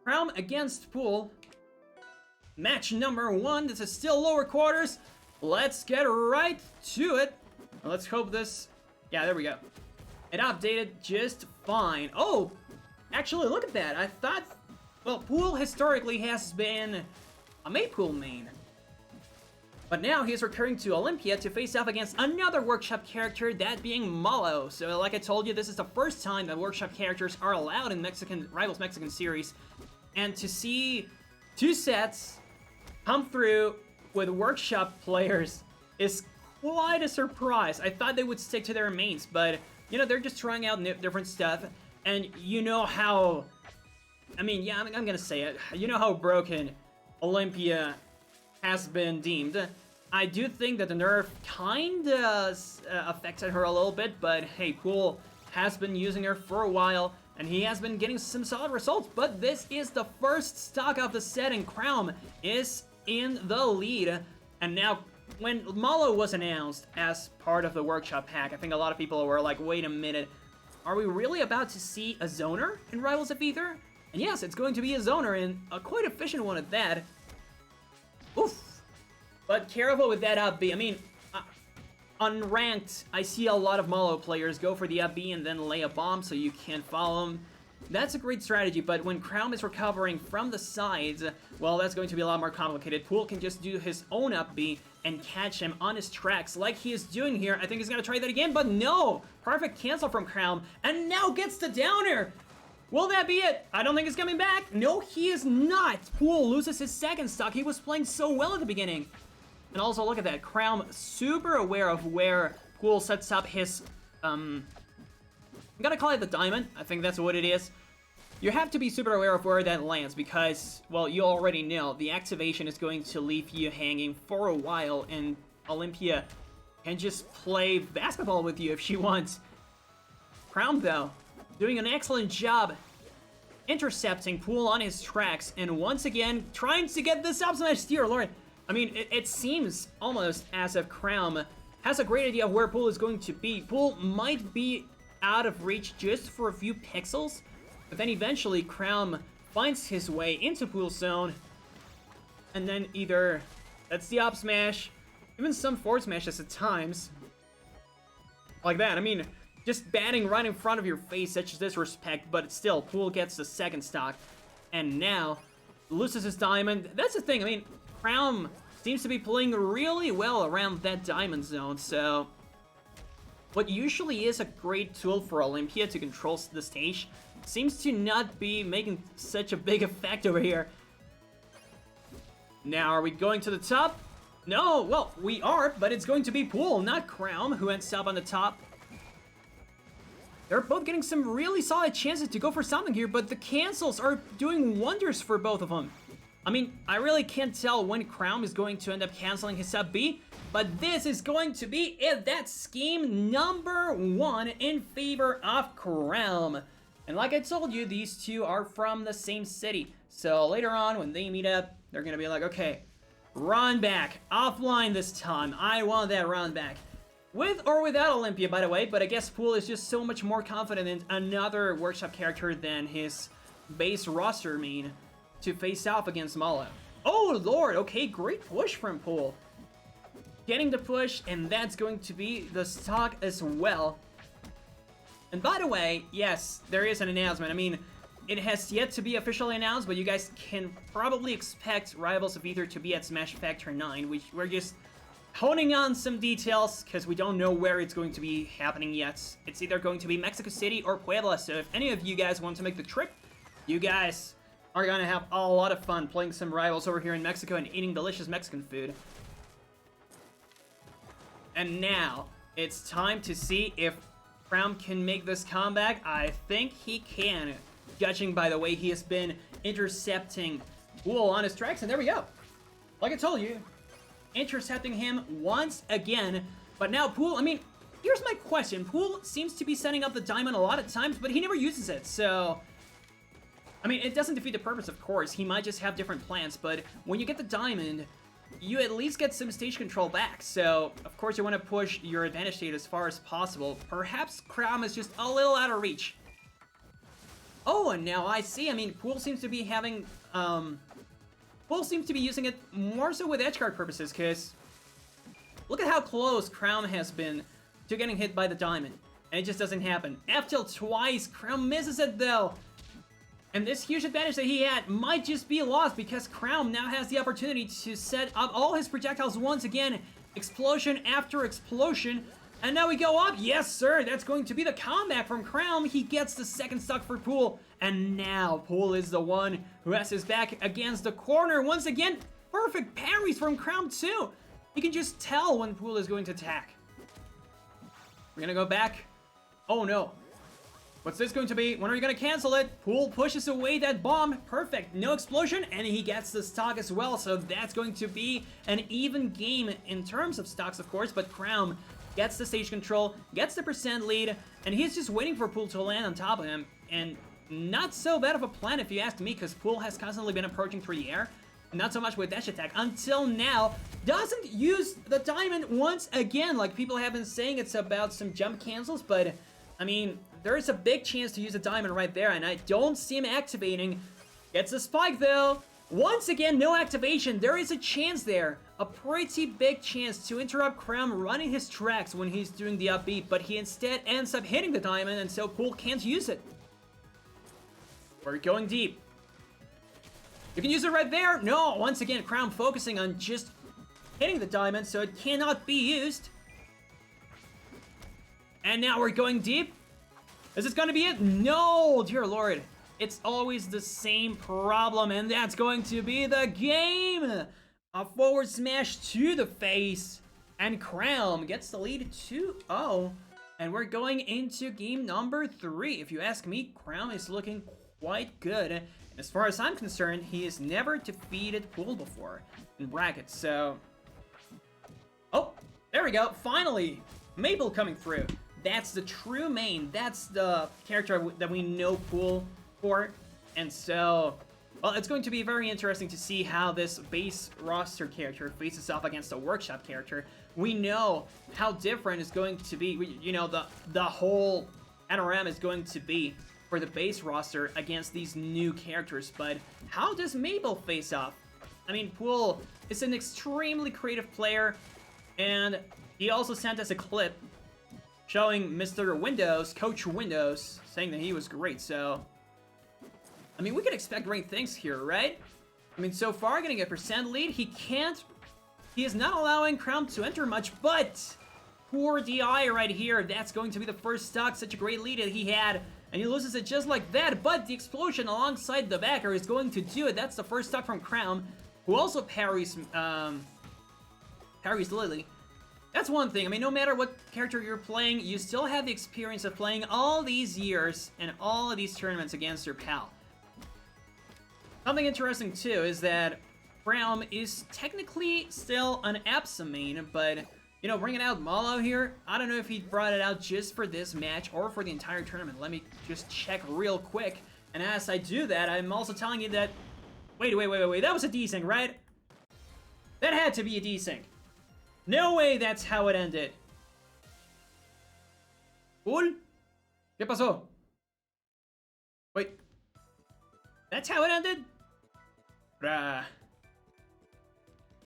Craum against Pool. Match number 1. This is still lower quarters. Let's get right to it. Let's hope this... Yeah, there we go. It updated just fine. Oh, actually, look at that. I thought... Well, Pool historically has been a Maypul main. But now he's returning to Olympia to face off against another workshop character, that being Mollo. So like I told you, this is the first time that workshop characters are allowed in Rivals Mexican series. And to see 2 sets come through with workshop players is quite a surprise. I thought they would stick to their mains, but you know, they're just trying out different stuff. And you know how... I mean, yeah, I'm gonna say it. You know how broken Olympia has been deemed. I do think that the nerf kinda affected her a little bit, but hey, Pool has been using her for a while, and he has been getting some solid results. But this is the first stock of the set, and Craum is in the lead. And now, when Mollo was announced as part of the workshop pack, I think a lot of people were like, wait a minute, are we really about to see a zoner in Rivals of Aether? And yes, it's going to be a zoner, and a quite efficient one at that. Oof. But careful with that up B. I mean, unranked, I see a lot of Mollo players go for the up B and then lay a bomb so you can't follow them. That's a great strategy, but when Craum is recovering from the sides, well, that's going to be a lot more complicated. Pool can just do his own up B and catch him on his tracks like he is doing here. I think he's going to try that again, but no! Perfect cancel from Craum, and now gets the downer! Will that be it? I don't think he's coming back. No, he is not. Pool loses his second stock. He was playing so well at the beginning. And also, look at that. Craum super aware of where Pool sets up his, I'm gonna call it the diamond. I think that's what it is. You have to be super aware of where that lands because, well, you already know the activation is going to leave you hanging for a while, and Olympia can just play basketball with you if she wants. Craum, though, doing an excellent job intercepting Pool on his tracks, and once again, trying to get this up smash steer, Lord. I mean, it seems almost as if Craum has a great idea of where Pool is going to be. Pool might be out of reach just for a few pixels, but then eventually Craum finds his way into Pool's zone, and then either that's the up smash, even some forward smashes at times, like that. I mean, just batting right in front of your face, such disrespect, but still, Pool gets the second stock, and now loses his diamond. That's the thing, I mean, Craum seems to be playing really well around that diamond zone, so what usually is a great tool for Olympia to control the stage seems to not be making such a big effect over here. Now, are we going to the top? No, well, we are, but it's going to be Pool, not Craum, who ends up on the top. They're both getting some really solid chances to go for something here, but the cancels are doing wonders for both of them. I mean, I really can't tell when Craum is going to end up canceling his sub B, but this is going to be it. That's scheme number 1 in favor of Craum. And like I told you, these two are from the same city. So later on, when they meet up, they're going to be like, okay, run back. Offline this time. I want that run back. With or without Olympia, by the way, but I guess Pool is just so much more confident in another workshop character than his base roster main to face off against Mollo. Oh, Lord, okay, great push from Pool. Getting the push, and that's going to be the stock as well. And by the way, yes, there is an announcement. I mean, it has yet to be officially announced, but you guys can probably expect Rivals of Aether to be at Smash Factor 9, which we're just honing on some details, because we don't know where it's going to be happening yet. It's either going to be Mexico City or Puebla, so if any of you guys want to make the trip, you guys are gonna have a lot of fun playing some Rivals over here in Mexico and eating delicious Mexican food. And now, it's time to see if Craum can make this comeback. I think he can, judging by the way he has been intercepting Pool on his tracks, and there we go. Like I told you, intercepting him once again, but now Pool, I mean, here's my question. Pool seems to be setting up the diamond a lot of times, but he never uses it, so I mean, it doesn't defeat the purpose, of course. He might just have different plans, but when you get the diamond, you at least get some stage control back. So, of course, you want to push your advantage state as far as possible. Perhaps Craum is just a little out of reach. Oh, and now I see. I mean, Pool seems to be having, Pool seems to be using it more so with edgeguard purposes, because look at how close Craum has been to getting hit by the diamond. And it just doesn't happen. F tilt twice. Craum misses it, though. And this huge advantage that he had might just be lost because Craum now has the opportunity to set up all his projectiles once again. Explosion after explosion. And now we go up. Yes, sir. That's going to be the comeback from Craum. He gets the second stock for Pool. And now Pool is the one who has his back against the corner. Once again, perfect parries from Craum too. You can just tell when Pool is going to attack. We're going to go back. Oh, no. What's this going to be? When are you going to cancel it? Pool pushes away that bomb. Perfect. No explosion. And he gets the stock as well. So that's going to be an even game in terms of stocks, of course. But Craum gets the stage control, gets the percent lead, and he's just waiting for Pool to land on top of him. And not so bad of a plan if you ask me, because Pool has constantly been approaching through the air. Not so much with dash attack until now. Doesn't use the diamond once again. Like people have been saying, it's about some jump cancels, but I mean, there is a big chance to use a diamond right there, and I don't see him activating. Gets a spike though. Once again, no activation. There is a chance there. A pretty big chance to interrupt Craum running his tracks when he's doing the upbeat, but he instead ends up hitting the diamond, and so Pool can't use it. We're going deep. You can use it right there. No, once again, Craum focusing on just hitting the diamond, so it cannot be used. And now we're going deep. Is this going to be it? No, dear Lord. It's always the same problem, and that's going to be the game. A forward smash to the face, and Craum gets the lead 2-0. And we're going into game number 3. If you ask me, Craum is looking quite good. And as far as I'm concerned, he has never defeated Pool before in brackets, so... Oh, there we go. Finally, Maypul coming through. That's the true main. That's the character that we know Pool for. And so, well, it's going to be very interesting to see how this base roster character faces off against a workshop character. We know how different it's going to be. You know, the whole NRM is going to be for the base roster against these new characters. But how does Maypul face off? I mean, Pool is an extremely creative player, and he also sent us a clip showing Mr. Windows, Coach Windows, saying that he was great. So, I mean, we could expect great things here, right? I mean, so far, getting a percent lead, he is not allowing Craum to enter much, but poor DI right here. That's going to be the first stock, such a great lead that he had, and he loses it just like that, but the explosion alongside the backer is going to do it. That's the first stock from Craum, who also parries Lily. That's one thing. I mean, no matter what character you're playing, you still have the experience of playing all these years and all of these tournaments against your pal. Something interesting, too, is that Craum is technically still an Absa main, but, you know, bringing out Mollo here, I don't know if he brought it out just for this match or for the entire tournament. Let me just check real quick. And as I do that, I'm also telling you that... Wait. That was a desync, right? That had to be a desync. No way that's how it ended. Cool? ¿Qué pasó? Wait. That's how it ended? Bruh.